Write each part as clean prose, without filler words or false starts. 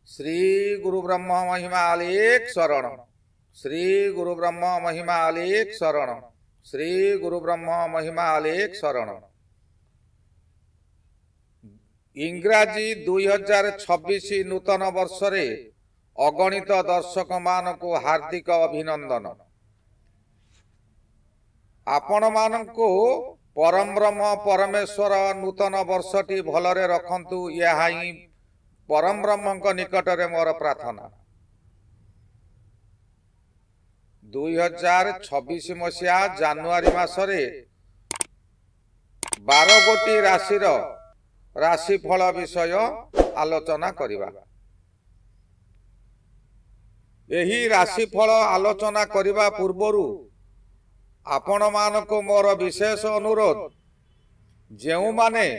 श्री गुरु ब्रह्म महिमा अलेख शरण। श्री गुरु ब्रह्म महिमा अलेख शरण। श्री गुरु ब्रह्म महिमा अलेख शरण। इंग्राजी 2026 नूतन वर्ष रे अगणित दर्शक मान को हार्दिक अभिनंदन। आपण मानकु परम ब्रह्म परमेश्वर नूतन वर्षटी भलरे रखंतु, यह ही परम ब्रह्म निकट रे मोर प्रार्थना। 2026 मसीहा जानुआरी मासरे 12 गोटी राशि राशिफल विषय आलोचना करिबा। एही राशिफल आलोचना करिबा पूर्वरु आपण मानको मोर विशेष अनुरोध, जेउ माने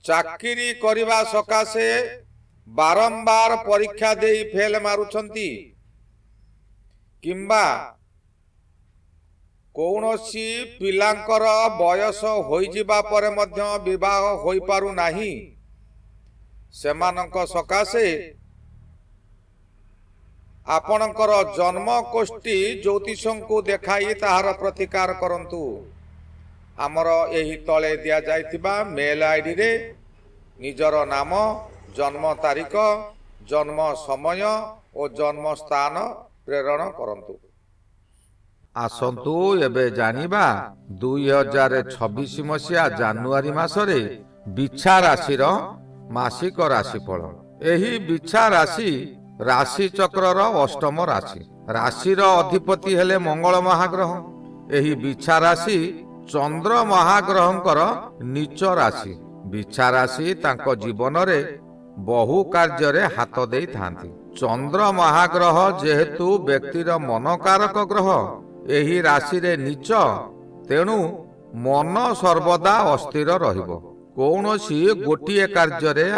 चाकरी करिबा सकाशे बारंबार परीक्षा देई फेल मारुछंती किंबा कौनसी पिलांकर बयस होई जिबा परे मध्य विवाह होई पारु नाही, सेमानक सकाशे आपणकर जन्म कोष्ठी ज्योतिषंकु देखाई ताहार प्रतिकार करंतु। आमर एही तले दिया जाइतिबा मेल आईडी रे निजर नाम, जन्म तारीख, जन्म समय और जन्म स्थान प्रेरण करंतु। आसंतु एबे जानिबा 2026 मसीहा जानुआरी मासरे बिछा राशिर मासिक राशिफल। एही बिछा राशि राशि चक्रर अष्टम राशि। राशिर अधिपति हेले मंगल महाग्रह। एही बिछा राशि चंद्र महाग्रहंकर नीच राशि। बिछा राशि तांको जीवन रे बहु कार्य रे हाथ देई थांती। चंद्र महाग्रह जेहेतु व्यक्तिर मनकारक ग्रह, एही राशि रे नीच, तेणु मन सर्वदा अस्थिर रहिबो। कौनसी गोटिए कार्य रे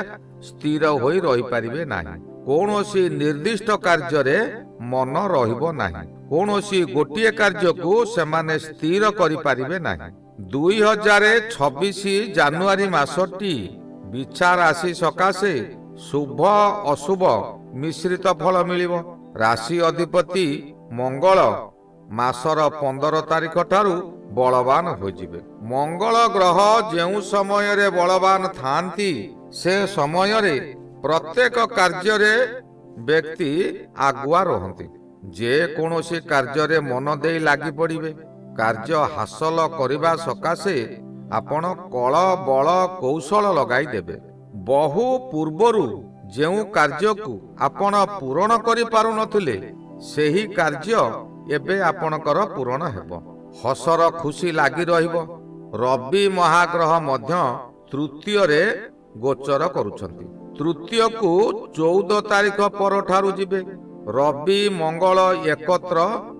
स्थिर होई रहि परिबे नाही। कौनसी निर्दिष्ट कार्य रे मन रहिबो नाही। कौनसी गोटिए कार्य को सेमाने स्थिर करि परिबे नाही। 2026 जानुआरी मासटी बिछा राशि सकाशे शुभ अशुभ मिश्रित फल मिलिबो। राशि अधिपति मंगल मासर 15 तारीख ठारू बलवान होजिबे। मंगल ग्रह जेउ समय रे बलवान थांती, से समय रे प्रत्येक कार्य रे व्यक्ति आगुआ रहंती। जे कोनोसी कार्य रे मन देई लागि पड़िबे। कार्य हासिल करिबा सकाशे आपण कल बल कौशल लगाई देबे। बहु पूर्वरु जेउ कार्य को आपण पूर्ण करि पारु नथिले, सेही कार्य एबे आपणकर पूर्ण हेबो। हसर खुशी लागि रहिबो। रवि महाग्रह मध्य तृतीय रे गोचर करूछंती। तृतीय को 14 तारीख पर ठारू जिबे। रवि मंगल एकत्र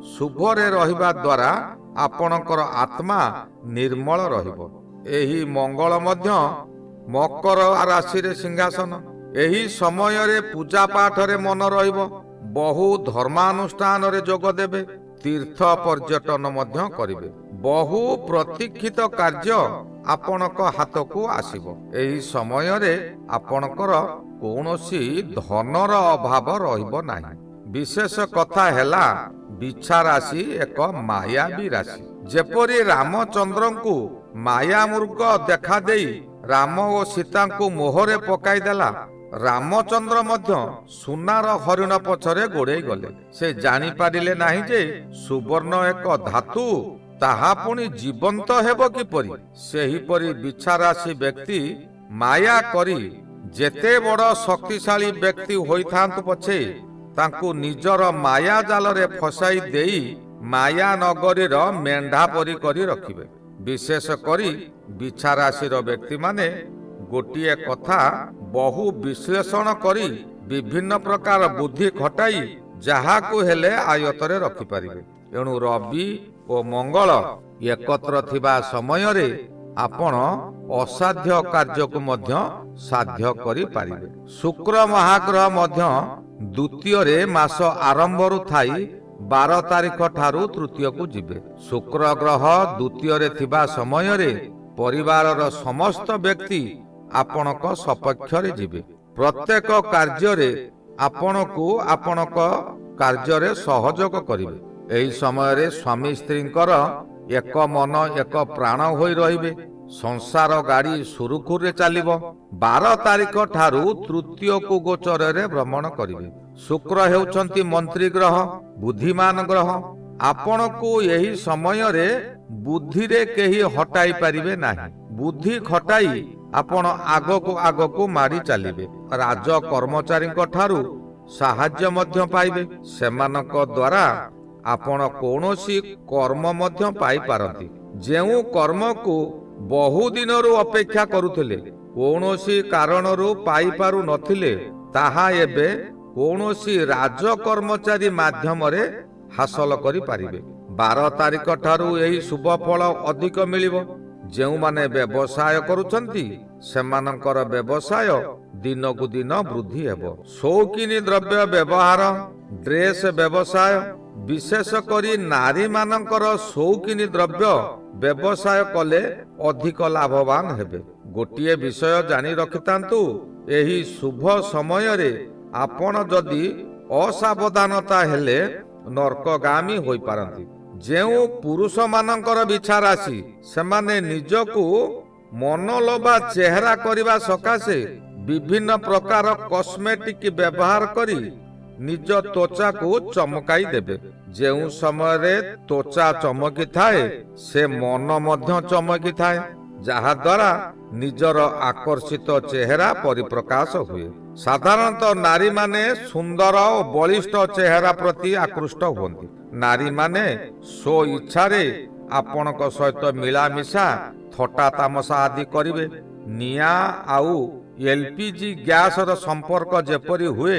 शुभरे रहिबा द्वारा आपणकर आत्मा निर्मल रहिबो। एही मंगल मध्य मकर राशि रे सिंहासन। एही समय रे पूजा पाठ रे मन रहिबो। बहु धर्मानुष्ठान रे जोग देबे। तीर्थ पर्यटन मध्य करिवे। बहु प्रतीक्षित कार्य आपणक हाथ को आसीबो। एही समय रे आपणकर कौनसी धनर अभाव रहिबो नाही। विशेष कथा हेला, बिछा राशि एक मायावी राशि। जेपरि रामचंद्र को माया मृग देखा देई राम और सीता को मोहरे पकाई देला, रामचंद्र मध्य सुनार हरिण पछरे गोड़े गले। से जानी पारिले नाही जे सुवर्ण एक धातु, ताहा पुणी जीवंत हेबो किपरि। सेही परि बिछा राशि व्यक्ति माया करी जेते बड़ शक्तिशाली व्यक्ति होइथांतु पछे, तांकु निजर माया जाल रे फसाई देई माया नगरीर मेंढा परी करी रखिबे। विशेष करी बिछा राशिर व्यक्ति माने गोटिए कथा बहु विश्लेषण करी विभिन्न प्रकार बुद्धि खटाई जहाकु हेले आयतरे रखि पारिबे। एणु रवि और मंगल एकत्र थिबा समय रे आपण असाध्य कार्य को मध्य साध्य करि पारिबे। शुक्र महाग्रह मध्य द्वितीय रे मास आरंभ रु थाई 12 तारीख ठारू तृतीय को जिबे। शुक्र ग्रह द्वितीय रे थिबा समय रे परिवार समस्त व्यक्ति आपणक सपक्ष रे जिबे। ପ୍ରତ୍ୟେକ କାର୍ଯ୍ୟରେ ଆପଣଙ୍କୁ ଆପଣଙ୍କ କାର୍ଯ୍ୟରେ ସହଯୋଗ କରିବେ। ଏହି ସମୟରେ ସ୍ୱାମୀ ସ୍ତ୍ରୀଙ୍କର ଏକ ମନ ଏକ ପ୍ରାଣ ହୋଇ ରହିବେ। ସଂସାର ଗାଡ଼ି ସୁରୁଖୁରୁରେ ଚାଲିବ। 12 ତାରିଖ ଠାରୁ ତୃତୀୟକୁ ଗୋଚରରେ ଭ୍ରମଣ କରିବେ। ଶୁକ୍ର ହେଉଛନ୍ତି ମନ୍ତ୍ରୀ ଗ୍ରହ, ବୁଦ୍ଧିମାନ ଗ୍ରହ। ଆପଣଙ୍କୁ ଏହି ସମୟରେ ବୁଦ୍ଧିରେ କେହି ହଟାଇ ପାରିବେ ନାହିଁ। ବୁଦ୍ଧି ଖଟାଇ ଆପଣ ଆଗକୁ ଆଗକୁ ମାଡ଼ି ଚାଲିବେ। ରାଜ କର୍ମଚାରୀଙ୍କ ଠାରୁ ସାହାଯ୍ୟ ମଧ୍ୟ ପାଇବେ। ସେମାନଙ୍କ ଦ୍ୱାରା ଆପଣ କୌଣସି କର୍ମ ମଧ୍ୟ ପାଇପାରନ୍ତି। ଯେଉଁ କର୍ମକୁ ବହୁ ଦିନରୁ ଅପେକ୍ଷା କରୁଥିଲେ, କୌଣସି କାରଣରୁ ପାଇପାରୁ ନଥିଲେ, ତାହା ଏବେ କୌଣସି ରାଜ କର୍ମଚାରୀ ମାଧ୍ୟମରେ ହାସଲ କରିପାରିବେ। 12 ତାରିଖ ଠାରୁ ଏହି ଶୁଭ ଫଳ ଅଧିକ ମିଳିବ। ଯେଉଁମାନେ ବ୍ୟବସାୟ କରୁଛନ୍ତି ସେମାନଙ୍କର ବ୍ୟବସାୟ ଦିନକୁ ଦିନ ବୃଦ୍ଧି ହେବ। ସୌକିନୀ ଦ୍ରବ୍ୟ ବ୍ୟବହାର, ଡ୍ରେସ ବ୍ୟବସାୟ, ବିଶେଷ କରି ନାରୀମାନଙ୍କର ସୌକିନୀ ଦ୍ରବ୍ୟ ବ୍ୟବସାୟ କଲେ ଅଧିକ ଲାଭବାନ ହେବେ। ଗୋଟିଏ ବିଷୟ ଜାଣି ରଖିଥାନ୍ତୁ, ଏହି ଶୁଭ ସମୟରେ ଆପଣ ଯଦି ଅସାବଧାନତା ହେଲେ ନର୍କଗାମୀ ହୋଇପାରନ୍ତି। ଯେଉଁ ପୁରୁଷମାନଙ୍କର ବିଛା ରାଶି, ସେମାନେ ନିଜକୁ ମନଲୋଭା ଚେହେରା କରିବା ସକାଶେ ବିଭିନ୍ନ ପ୍ରକାର କସ୍ମେଟିକ୍ ବ୍ୟବହାର କରି ନିଜ ତ୍ୱଚାକୁ ଚମକାଇ ଦେବେ। ଯେଉଁ ସମୟରେ ତ୍ୱଚା ଚମକିଥାଏ, ସେ ମନ ମଧ୍ୟ ଚମକିଥାଏ, ଯାହାଦ୍ୱାରା ନିଜର ଆକର୍ଷିତ ଚେହେରା ପରିପ୍ରକାଶ ହୁଏ। ସାଧାରଣତଃ ନାରୀମାନେ ସୁନ୍ଦର ଓ ବଳିଷ୍ଠ ଚେହେରା ପ୍ରତି ଆକୃଷ୍ଟ ହୁଅନ୍ତି। ନାରୀମାନେ ସ୍ୱ ଇଚ୍ଛାରେ ଆପଣଙ୍କ ସହିତ ମିଳାମିଶା ଥଟ୍ଟା ତାମସା ଆଦି କରିବେ। ନିଆଁ ଆଉ LPG ଗ୍ୟାସର ସମ୍ପର୍କ ଯେପରି ହୁଏ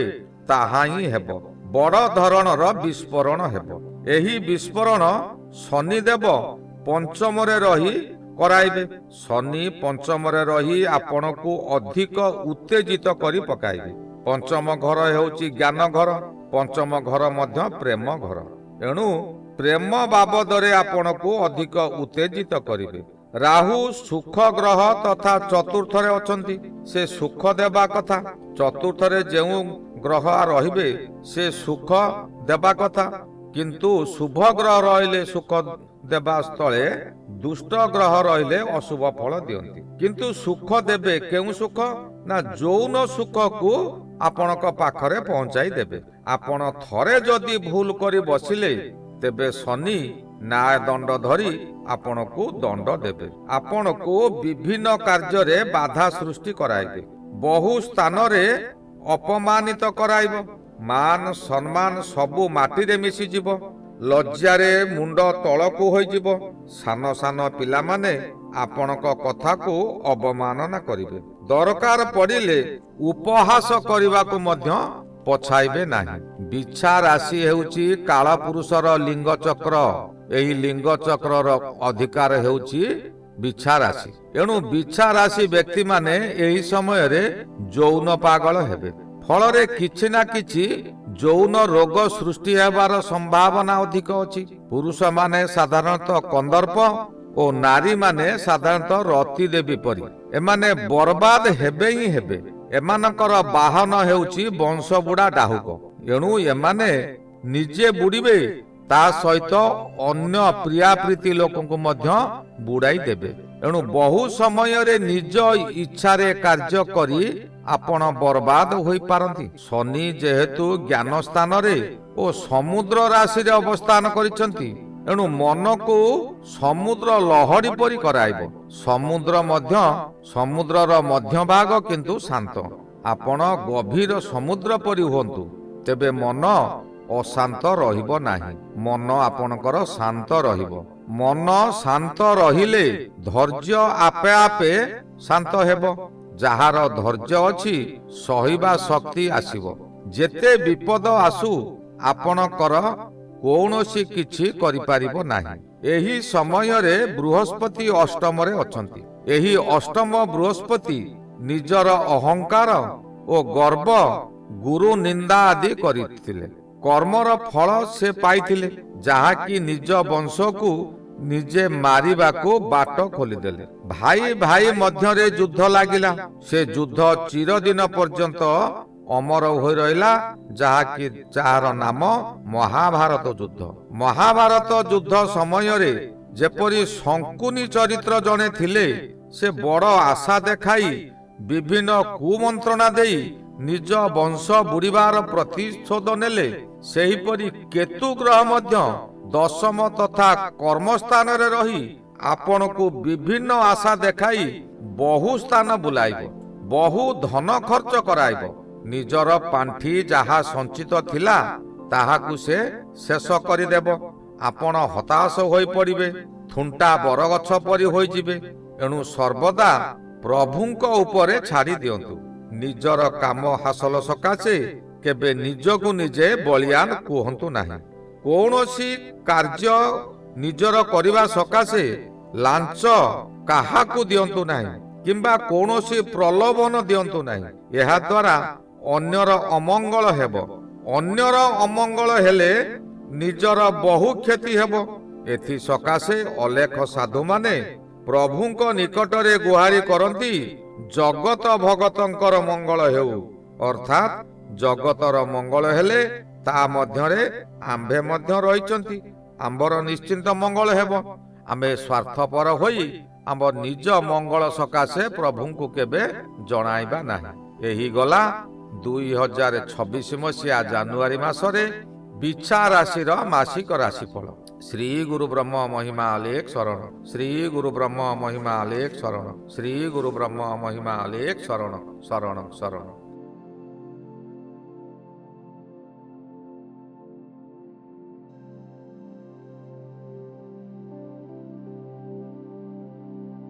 ତାହା ହିଁ ହେବ। ବଡ଼ ଧରଣର ବିସ୍ଫୋରଣ ହେବ। ଏହି ବିସ୍ଫୋରଣ ଶନିଦେବ ପଞ୍ଚମରେ ରହି କରାଇବେ। ଶନି ପଞ୍ଚମରେ ରହି ଆପଣଙ୍କୁ ଅଧିକ ଉତ୍ତେଜିତ କରି ପକାଇବେ। ପଞ୍ଚମ ଘର ହେଉଛି ଜ୍ଞାନ ଘର, ପଞ୍ଚମ ଘର ମଧ୍ୟ ପ୍ରେମ ଘର। ଏଣୁ ପ୍ରେମ ବାବଦରେ ଆପଣଙ୍କୁ ଅଧିକ ଉତ୍ତେଜିତ କରିବେ। ରାହୁ ସୁଖ ଗ୍ରହ ତଥା ଚତୁର୍ଥରେ ଅଛନ୍ତି, ସେ ସୁଖ ଦେବା କଥା। ଚତୁର୍ଥରେ ଯେଉଁ ଗ୍ରହ ରହିବେ ସେ ସୁଖ ଦେବା କଥା, କିନ୍ତୁ ଶୁଭ ଗ୍ରହ ରହିଲେ ସୁଖ ଦେବା ସ୍ଥଳେ ଦୁଷ୍ଟ ଗ୍ରହ ରହିଲେ ଅଶୁଭ ଫଳ ଦିଅନ୍ତି। କିନ୍ତୁ ସୁଖ ଦେବେ କେଉଁ ସୁଖ? ନା ଯୌନ ସୁଖକୁ ଆପଣଙ୍କ ପାଖରେ ପହଞ୍ଚାଇ ଦେବେ। ଆପଣ ଥରେ ଯଦି ଭୁଲ କରି ବସିଲେ, ତେବେ ଶନି ନ୍ୟାୟ ଦଣ୍ଡ ଧରି ଆପଣଙ୍କୁ ଦଣ୍ଡ ଦେବେ। ଆପଣଙ୍କୁ ବିଭିନ୍ନ କାର୍ଯ୍ୟରେ ବାଧା ସୃଷ୍ଟି କରାଇବେ। ବହୁ ସ୍ଥାନରେ ଅପମାନିତ କରାଇବ। ମାନ ସମ୍ମାନ ସବୁ ମାଟିରେ ମିଶିଯିବ। ଲଜ୍ଜାରେ ମୁଣ୍ଡ ତଳକୁ ହୋଇଯିବ। ସାନ ସାନ ପିଲାମାନେ ଆପଣଙ୍କ କଥାକୁ ଅବମାନନା କରିବେ। ଦରକାର ପଡ଼ିଲେ ଉପହାସ କରିବାକୁ ମଧ୍ୟ ପଛାଇବେ ନାହିଁ। ବିଛା ରାଶି ହେଉଛି କାଳପୁରୁଷର ଲିଙ୍ଗ ଚକ୍ର। ଏହି ଲିଙ୍ଗ ଚକ୍ରର ଅଧିକାର ହେଉଛି ବିଛା ରାଶି। ଏଣୁ ବିଛା ରାଶି ବ୍ୟକ୍ତିମାନେ ଏହି ସମୟରେ ଯୌନ ପାଗଳ ହେବେ। ଫଳରେ କିଛି ନା କିଛି ଯୌନ ରୋଗ ସୃଷ୍ଟି ହେବାର ସମ୍ଭାବନା ଅଧିକ ଅଛି। ପୁରୁଷମାନେ ସାଧାରଣତଃ କନ୍ଦର୍ପ ଓ ନାରୀମାନେ ସାଧାରଣତଃ ରତି ଦେବୀ ପରି। ଏମାନେ ବର୍ବାଦ ହେବେ ହିଁ ହେବେ। ଏମାନଙ୍କର ବାହନ ହେଉଛି ବଂଶ ବୁଢ଼ା ଡାହୁକ। ଏଣୁ ଏମାନେ ନିଜେ ବୁଡ଼ିବେ, ତା ସହିତ ଅନ୍ୟ ପ୍ରିୟାପ୍ରୀତି ଲୋକଙ୍କୁ ମଧ୍ୟ ବୁଡ଼ାଇ ଦେବେ। ଏଣୁ ବହୁ ସମୟରେ ନିଜ ଇଚ୍ଛାରେ କାର୍ଯ୍ୟ କରି ଆପଣ ବର୍ବାଦ ହୋଇପାରନ୍ତି। ଶନି ଯେହେତୁ ଜ୍ଞାନ ସ୍ଥାନରେ ଓ ସମୁଦ୍ର ରାଶିରେ ଅବସ୍ଥାନ କରିଛନ୍ତି, ଏଣୁ ମନକୁ ସମୁଦ୍ର ଲହରୀ ପରି କରାଇବ। ସମୁଦ୍ରର ମଧ୍ୟଭାଗ କିନ୍ତୁ ଶାନ୍ତ। ଆପଣ ଗଭୀର ସମୁଦ୍ର ପରି ହୁଅନ୍ତୁ, ତେବେ ମନ ଅଶାନ୍ତ ରହିବ ନାହିଁ। ମନ ଆପଣଙ୍କର ଶାନ୍ତ ରହିବ। ମନ ଶାନ୍ତ ରହିଲେ ଧୈର୍ଯ୍ୟ ଆପେ ଆପେ ଶାନ୍ତ ହେବ। ଯାହାର ଧୈର୍ଯ୍ୟ ଅଛି ସହିବା ଶକ୍ତି ଆସିବ। ଯେତେ ବିପଦ ଆସୁ ଆପଣଙ୍କର କୌଣସି କିଛି କରିପାରିବ ନାହିଁ। ଏହି ସମୟରେ ବୃହସ୍ପତି ଅଷ୍ଟମରେ ଅଛନ୍ତି। ଏହି ଅଷ୍ଟମ ବୃହସ୍ପତି ନିଜର ଅହଙ୍କାର ଓ ଗର୍ବ ଗୁରୁ ନିନ୍ଦା ଆଦି କରିଥିଲେ। କର୍ମର ଫଳ ସେ ପାଇଥିଲେ, ଯାହାକି ନିଜ ବଂଶକୁ ନିଜେ ମାରିବାକୁ ବାଟ ଖୋଲିଦେଲେ। ଭାଇ ଭାଇ ମଧ୍ୟରେ ଯୁଦ୍ଧ ଲାଗିଲା। ସେ ଯୁଦ୍ଧ ଚିରଦିନ ପର୍ଯ୍ୟନ୍ତ ଅମର ହୋଇ ରହିଲା, ଯାହାର ନାମ ମହାଭାରତ ଯୁଦ୍ଧ। ମହାଭାରତ ଯୁଦ୍ଧ ସମୟରେ ଯେପରି ଶଙ୍କୁନି ଚରିତ୍ର ଜଣେ ଥିଲେ, ସେ ବଡ଼ ଆଶା ଦେଖାଇ ବିଭିନ୍ନ କୁମନ୍ତ୍ରଣା ଦେଇ ନିଜ ବଂଶ ବୁଡ଼ିବାର ପ୍ରତିଶୋଧ ନେଲେ, ସେହିପରି କେତୁ ଗ୍ରହ ମଧ୍ୟ ଦଶମ ତଥା କର୍ମସ୍ଥାନରେ ରହି ଆପଣଙ୍କୁ ବିଭିନ୍ନ ଆଶା ଦେଖାଇ ବହୁ ସ୍ଥାନ ବୁଲାଇବ, ବହୁ ଧନ ଖର୍ଚ୍ଚ କରାଇବ। ନିଜର ପାଣ୍ଠି ଯାହା ସଞ୍ଚିତ ଥିଲା ତାହାକୁ ସେ ଶେଷ କରିଦେବ। ଆପଣ ହତାଶ ହୋଇପଡ଼ିବେ, ଥୁଣ୍ଟା ବରଗଛ ପରି ହୋଇଯିବେ। ଏଣୁ ସର୍ବଦା ପ୍ରଭୁଙ୍କ ଉପରେ ଛାଡ଼ି ଦିଅନ୍ତୁ। ନିଜର କାମ ହାସଲ ସକାଶେ କେବେ ନିଜକୁ ନିଜେ ବଳିୟାନ କୁହନ୍ତୁ ନାହିଁ। କୌଣସି କାର୍ଯ୍ୟ ନିଜର କରିବା ସକାଶେ ଲାଞ୍ଚ କାହାକୁ ଦିଅନ୍ତୁ ନାହିଁ, କିମ୍ବା କୌଣସି ପ୍ରଲୋଭନ ଦିଅନ୍ତୁ ନାହିଁ। ଏହା ଦ୍ୱାରା ଅନ୍ୟର ଅମଙ୍ଗଳ ହେବ। ଅନ୍ୟର ଅମଙ୍ଗଳ ହେଲେ ନିଜର ବହୁ କ୍ଷତି ହେବ। ଏଥି ସକାଶେ ଅଲେଖ ସାଧୁମାନେ ପ୍ରଭୁଙ୍କ ନିକଟରେ ଗୁହାରି କରନ୍ତି, ଜଗତ ଭଗତଙ୍କର ମଙ୍ଗଳ ହେଉ। ଅର୍ଥାତ୍ ଜଗତର ମଙ୍ଗଳ ହେଲେ ତା ମଧ୍ୟରେ ଆମ୍ଭେ ମଧ୍ୟ ରହିଛନ୍ତି, ଆମ୍ଭର ନିଶ୍ଚିନ୍ତ ମଙ୍ଗଳ ହେବ। ଆମେ ସ୍ୱାର୍ଥପର ହୋଇ ଆମ ନିଜ ମଙ୍ଗଳ ସକାଶେ ପ୍ରଭୁଙ୍କୁ କେବେ ଜଣାଇବା ନାହିଁ। ଏହି ଗଲା 2026 ମସିହା ଜାନୁଆରୀ ମାସରେ ବିଛା ରାଶିର ମାସିକ ରାଶିଫଳ। ଶ୍ରୀ ଗୁରୁ ବ୍ରହ୍ମ ମହିମା ଅଲେଖ ଶରଣ। ଶ୍ରୀ ଗୁରୁ ବ୍ରହ୍ମ ମହିମା ଅଲେଖ ଶରଣ। ଶ୍ରୀ ଗୁରୁ ବ୍ରହ୍ମ ମହିମା ଅଲେଖ ଶରଣ ଶରଣ ଶରଣ।